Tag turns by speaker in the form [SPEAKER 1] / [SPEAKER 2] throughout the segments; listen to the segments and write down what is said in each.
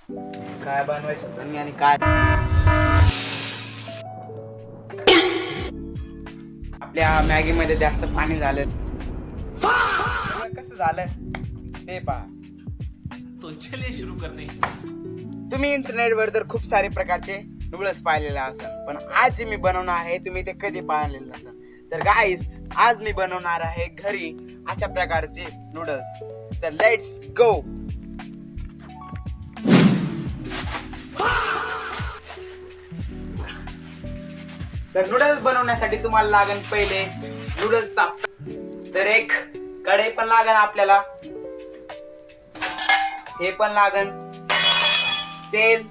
[SPEAKER 1] काय बनवायचं होतं मी आणि काय आपल्या मॅगी मध्ये जास्त पाणी झालं. कसं झालं ते पहा.
[SPEAKER 2] तो चलिए शुरू करते हैं.
[SPEAKER 1] तुम्ही इंटरनेटवर तर खूप सारे प्रकारचे नूडल्स पाहिलेले असाल, पण आज जे मी बनवणार आहे तुम्ही ते कधी पाहिलेले नसाल. तर गाईस, आज मी बनवणार आहे घरी अशा प्रकारचे नूडल्स. तर लेट्स गो. तर नूडल्स बनवण्यासाठी तुम्हाला लागेल पहिले नूडल्सचा. तर एक कढई पण लागेल आपल्याला, हे पण लागेल तेल,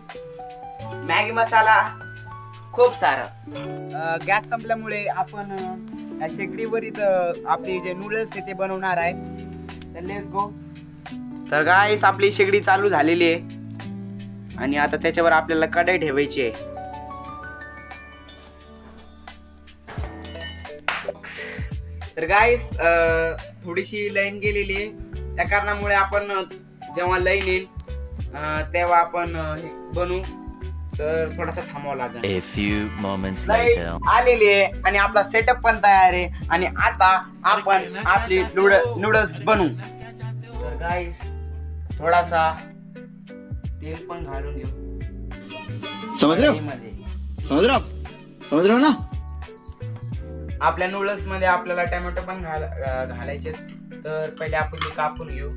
[SPEAKER 1] मॅगी मसाला, खूप सारं. गॅस संपल्यामुळे आपण शेगडीवर इथं आपली जे नूडल्स आहे ते बनवणार आहे. तर लेट्स गो. तर गाईस, आपली शेगडी चालू झालेली आहे आणि आता त्याच्यावर आपल्याला कढई ठेवायची आहे. तर गाईस, थोडीशी लाईन गेलेली आहे, त्या कारणामुळे आपण जेव्हा लाईन येईल तेव्हा आपण हे बनवू. तर थोडासा थांबावं लागेल.
[SPEAKER 3] A few moments
[SPEAKER 1] light
[SPEAKER 3] later.
[SPEAKER 1] आलेली आहे आणि आपला सेटअप पण तयार आहे आणि आता आपण आपली नूडल्स बनवू. तर गाईस, थोडासा तेल पण घालून घेऊ.
[SPEAKER 4] समझ रहे हो
[SPEAKER 1] मध्ये
[SPEAKER 4] समझ रहे हो आप समझ रहे हो ना.
[SPEAKER 1] आपल्या नूडल्स मध्ये आपल्याला टोमॅटो पण घालायचे. तर पहिले आपण ते कापून घेऊ.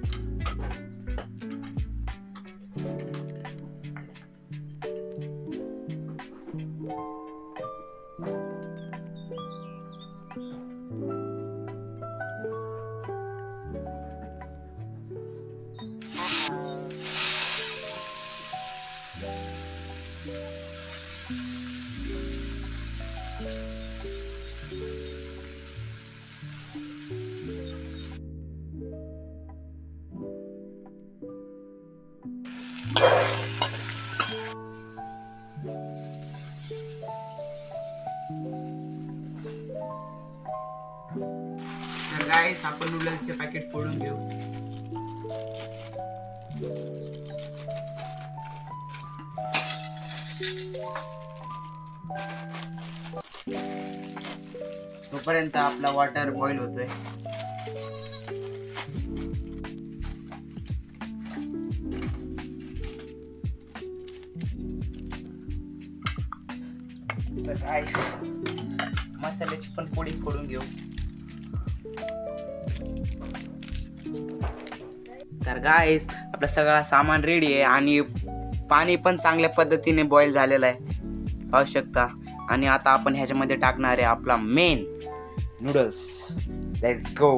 [SPEAKER 1] तर गाईस, आपण नूडल्सचे पॅकेट फोडून घेऊ. तोपर्यंत आपला वॉटर बॉईल होतोय. तर गाईस, मसाल्याची पण पोळी फोडून घेऊ. तर गाईस, आपलं सगळं सामान रेडी आहे आणि पाणी पण चांगल्या पद्धतीने बॉईल झालेलं आहे, पाहू शकता. आणि आता आपण ह्याच्यामध्ये टाकणार आहे आपला मेन नूडल्स. Let's go.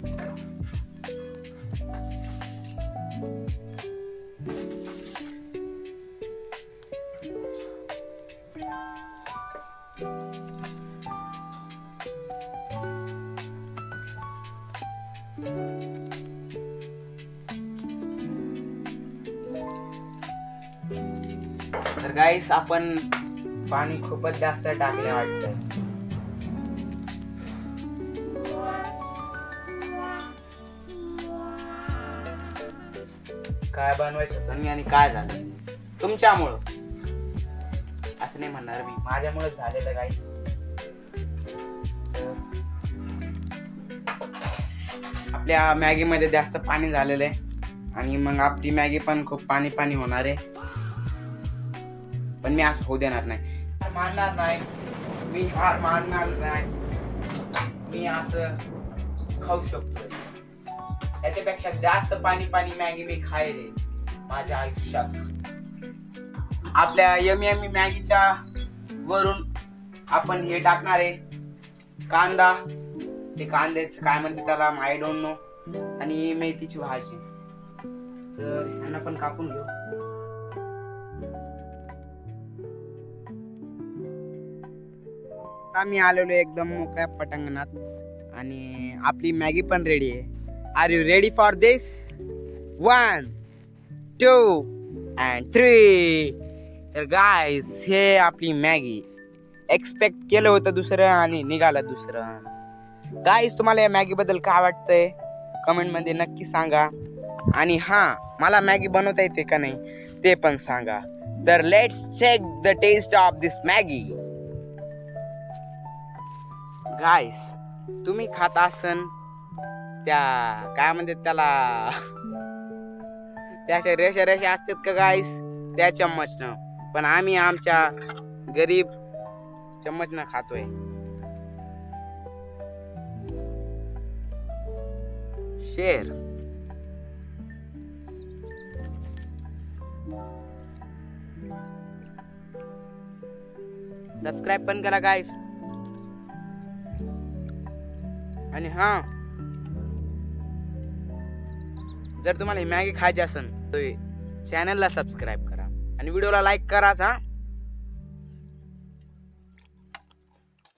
[SPEAKER 1] तर गाईस, आपण पाणी खूपच जास्त टाकले वाटतं. काय बनवायचं होतं मी आणि काय झालं तुमच्यामुळं. असं नाही म्हणणार मी, माझ्यामुळेच झालेलं गाईस. आपल्या मॅगी मध्ये जास्त पाणी झालेलं आहे आणि मग आपली मॅगी पण खूप पाणी पाणी होणार आहे. पण मी असं होऊ देणार नाही, मानणार नाही मी, हार मानणार नाही. मी असं खाऊ शकतो. याच्यापेक्षा जास्त पाणी पाणी मॅगी मी खायले माझ्या आयुष्यात. आपल्या यमी यमी मॅगीच्या वरून आपण हे टाकणार आहे कांदा. ते कांद्याचं काय म्हणते त्याला, आय डोंट नो. आणि मेथीची भाजी. तर ह्यांना पण कापून घेऊ. आम्ही आलेलो एकदम मोकळ्या पटांगणात आणि आपली मॅगी पण रेडी आहे. Are you ready for this? 1 2 and 3. तर गाईस, हे आपली मॅगी. एक्सपेक्ट केलं होतं दुसरं आणि निघालं दुसरं. गाईस, तुम्हाला या मॅगी बद्दल काय वाटतंय कमेंट मध्ये नक्की सांगा. आणि हा, मला मॅगी बनवता येते का नाही ते पण सांगा. तर let's check the taste of this Maggi. Guys, तुम्ही खात असन त्या काय म्हणतात त्याला त्याच्या रेषा रेषा असतात का गाईस, त्या चम्मचनं. पण आम्ही आमच्या गरीब चम्मचनं खातोय. शेर. सबस्क्राईब पण करा गाईस. आणि हा, जर तुम्हाला मॅगी खायची असेल तर चॅनलला सबस्क्राईब करा आणि व्हिडिओला लाईक कराच हा.